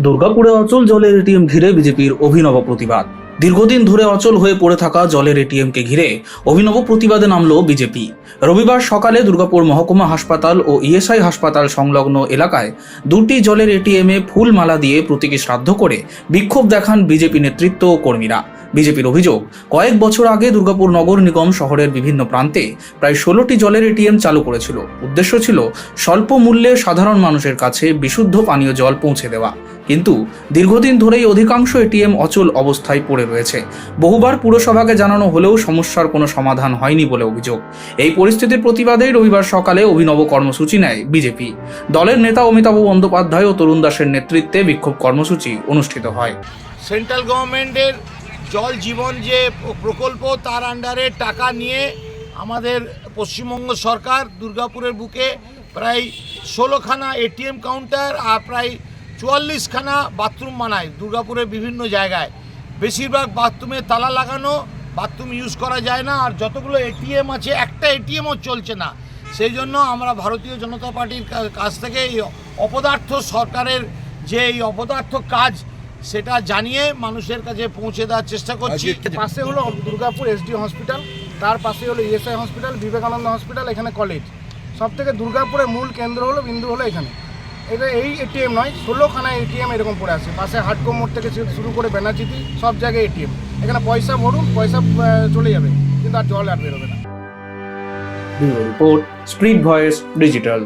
দুর্গাপুরে অচল জলের এটিএম ঘিরে বিজেপির অভিনব প্রতিবাদ। দীর্ঘদিন ধরে অচল হয়ে পড়ে থাকা জলের এটিএমকে ঘিরে অভিনব প্রতিবাদে নামল বিজেপি। রবিবার সকালে দুর্গাপুর মহকুমা হাসপাতাল ও ইএসআই হাসপাতাল সংলগ্ন এলাকায় দুটি জলের এটিএমে ফুল মালা দিয়ে প্রতীকী শ্রাদ্ধ করে বিক্ষোভ দেখান বিজেপি নেতৃত্ব ও কর্মীরা। বিজেপির অভিযোগ, কয়েক বছর আগে দুর্গাপুর নগর নিগম শহরের বিভিন্ন প্রান্তে প্রায় 16টি জলের এটিএম চালু করেছিল। উদ্দেশ্য ছিল স্বল্প মূল্যে সাধারণ মানুষের কাছে বিশুদ্ধ পানীয় জল পৌঁছে দেওয়া। কিন্তু দীর্ঘদিন ধরেই অধিকাংশ এটিএম অচল অবস্থায় পড়ে রয়েছে। বহুবার পুরসভাকে জানানো হলেও সমস্যার কোনো সমাধান হয়নি বলে অভিযোগ। এই পরিস্থিতির প্রতিবাদে রবিবার সকালে অভিনব কর্মসূচি নেয় বিজেপি। দলের নেতা অমিতাভ বন্দ্যোপাধ্যায় ও তরুণ দাসের নেতৃত্বে বিক্ষোভ কর্মসূচি অনুষ্ঠিত হয়। সেন্ট্রাল গভর্নমেন্টের জল জীবন যে প্রকল্প, তার আন্ডারে টাকা নিয়ে আমাদের পশ্চিমবঙ্গ সরকার দুর্গাপুরের বুকে প্রায় 16খানা এটিএম কাউন্টার আর প্রায় 44খানা বাথরুম বানায় দুর্গাপুরের বিভিন্ন জায়গায়। বেশিরভাগ বাথরুমে তালা লাগানো, বাথরুম ইউজ করা যায় না। আর যতগুলো এটিএম আছে, একটা এটিএমও চলছে না। সেই জন্য আমরা ভারতীয় জনতা পার্টির কাছ থেকে এই অপদার্থ সরকারের যে এই অপদার্থ কাজ, সেটা জানিয়ে মানুষের কাছে পৌঁছে দেওয়ার চেষ্টা করছি। পাশে হলো দুর্গাপুর এসডি হসপিটাল, তার পাশে হলো ইএসআই হসপিটাল, বিবেকানন্দ হসপিটাল, এখানে কলেজ। সব থেকে দুর্গাপুরের মূল কেন্দ্র হলো, বিন্দু হলো এখানে। এটা এই এটিএম নয়, 16খানা এটিএম এরকম পড়ে আছে। পাশে হাটকো মোড় থেকে শুরু করে ব্যানার্জিতি সব জায়গায় এটিএম। এখানে পয়সা ভরুন, পয়সা চলে যাবে, কিন্তু আর জল আর বেরোবে না। Report, spirit voice digital.